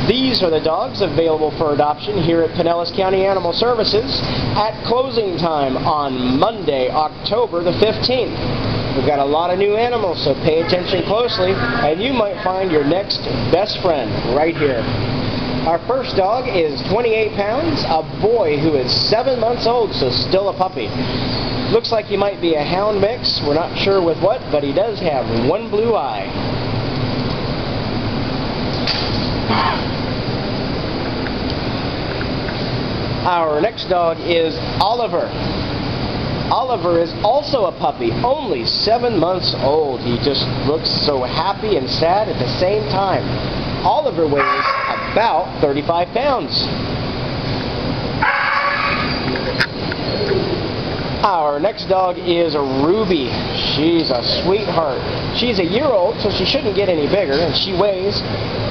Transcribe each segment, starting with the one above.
These are the dogs available for adoption here at Pinellas County Animal Services at closing time on Monday, October the 15th. We've got a lot of new animals, so pay attention closely, and you might find your next best friend right here. Our first dog is 28 pounds, a boy who is 7 months old, so still a puppy. Looks like he might be a hound mix. We're not sure with what, but he does have one blue eye. Our next dog is Oliver. Oliver is also a puppy, only 7 months old. He just looks so happy and sad at the same time. Oliver weighs about 35 pounds. Our next dog is Ruby. She's a sweetheart. She's a year old, so she shouldn't get any bigger, and she weighs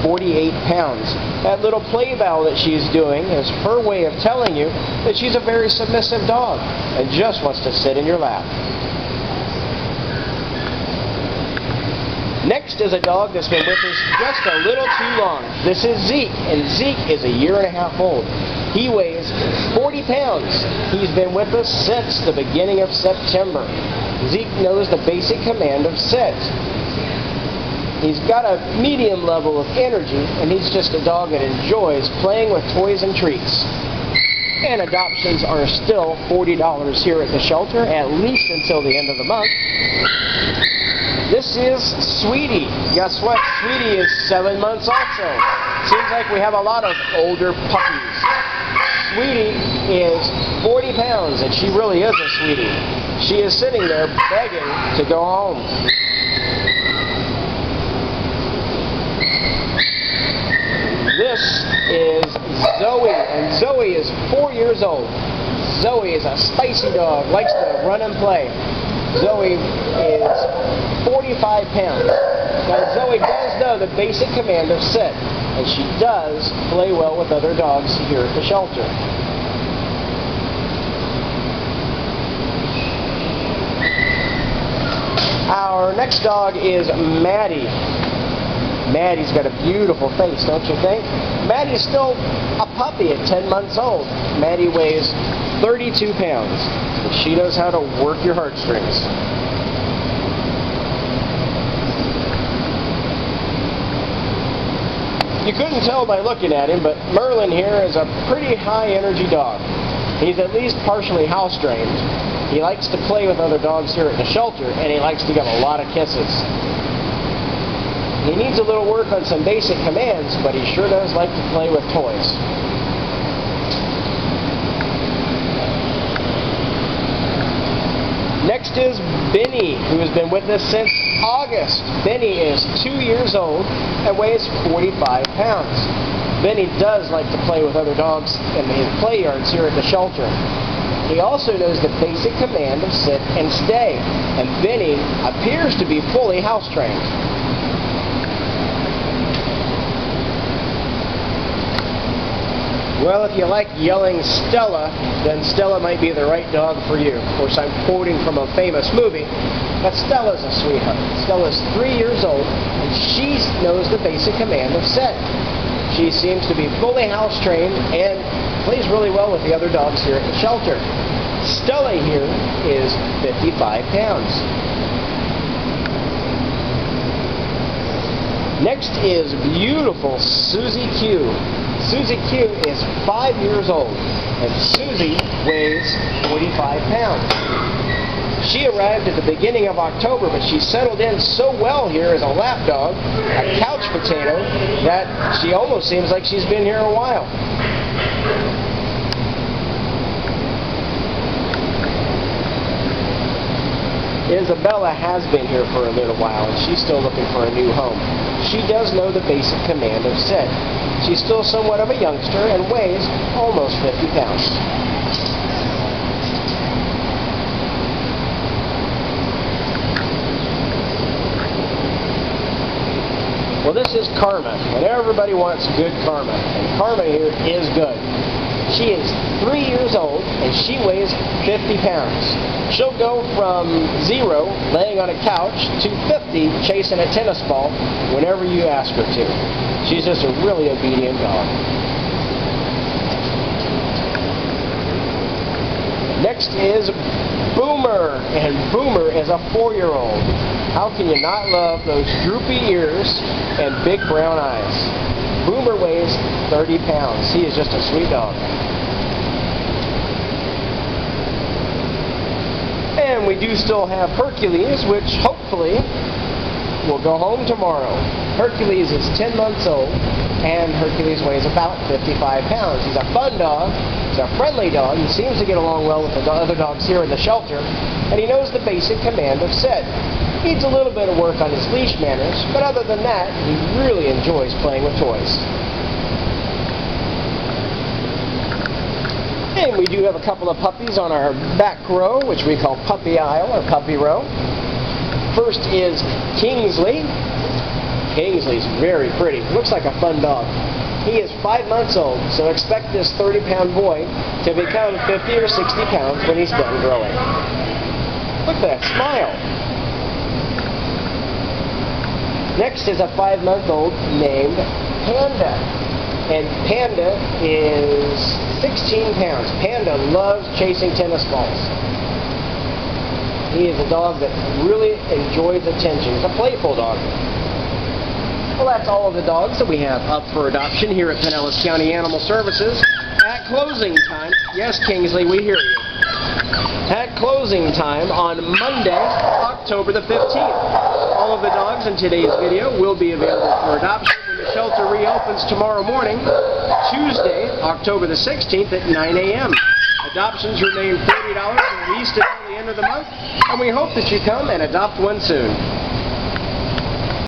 48 pounds. That little play bow that she's doing is her way of telling you that she's a very submissive dog and just wants to sit in your lap. Next is a dog that's been with us just a little too long. This is Zeke, and Zeke is a year and a half old. He weighs 40 pounds. He's been with us since the beginning of September. Zeke knows the basic command of sit. He's got a medium level of energy, and he's just a dog that enjoys playing with toys and treats. And adoptions are still $40 here at the shelter, at least until the end of the month. This is Sweetie. Guess what? Sweetie is 7 months also. Seems like we have a lot of older puppies. Sweetie is 40 pounds, and she really is a sweetie. She is sitting there begging to go home. This is Zoe, and Zoe is 4 years old. Zoe is a spicy dog, likes to run and play. Zoe is 45 pounds. Now Zoe does know the basic command of sit, and she does play well with other dogs here at the shelter. Our next dog is Maddie. Maddie's got a beautiful face, don't you think? Maddie's still a puppy at 10 months old. Maddie weighs 32 pounds, and she knows how to work your heartstrings. You couldn't tell by looking at him, but Merlin here is a pretty high-energy dog. He's at least partially house-trained. He likes to play with other dogs here at the shelter, and he likes to give a lot of kisses. He needs a little work on some basic commands, but he sure does like to play with toys. Next is Benny, who has been with us since August. Benny is 2 years old and weighs 45 pounds. Benny does like to play with other dogs in his play yards here at the shelter. He also knows the basic command of sit and stay, and Benny appears to be fully house-trained. Well, if you like yelling Stella, then Stella might be the right dog for you. Of course, I'm quoting from a famous movie, but Stella's a sweetheart. Stella's 3 years old, and she knows the basic command of sit. She seems to be fully house-trained and plays really well with the other dogs here at the shelter. Stella here is 55 pounds. Next is beautiful Susie Q. Susie Q is 5 years old, and Susie weighs 45 pounds. She arrived at the beginning of October, but she settled in so well here as a lap dog, a couch potato, that she almost seems like she's been here a while. Isabella has been here for a little while, and she's still looking for a new home. She does know the basic command of sit. She's still somewhat of a youngster and weighs almost 50 pounds. Well, this is Karma, and everybody wants good Karma, and Karma here is good. She is 3 years old, and she weighs 50 pounds. She'll go from 0, laying on a couch, to 50, chasing a tennis ball, whenever you ask her to. She's just a really obedient dog. Next is Boomer, and Boomer is a 4-year-old. How can you not love those droopy ears and big brown eyes? Boomer weighs 30 pounds. He is just a sweet dog. And we do still have Hercules, which hopefully will go home tomorrow. Hercules is 10 months old, and Hercules weighs about 55 pounds. He's a fun dog. He's a friendly dog. He seems to get along well with the other dogs here in the shelter, and he knows the basic command of sit. Needs a little bit of work on his leash manners, but other than that, he really enjoys playing with toys. And we do have a couple of puppies on our back row, which we call Puppy Aisle or Puppy Row. First is Kingsley. Kingsley's very pretty. Looks like a fun dog. He is 5 months old, so expect this 30-pound boy to become 50 or 60 pounds when he's done growing. Look at that smile. Next is a 5-month-old named Panda. And Panda is 16 pounds. Panda loves chasing tennis balls. He is a dog that really enjoys attention. He's a playful dog. Well, that's all of the dogs that we have up for adoption here at Pinellas County Animal Services. At closing time, yes, Kingsley, we hear you. At closing time on Monday, October the 15th. All of the dogs in today's video will be available for adoption when the shelter reopens tomorrow morning, Tuesday, October the 16th at 9 a.m. Adoptions remain $40 at least until the end of the month, and we hope that you come and adopt one soon.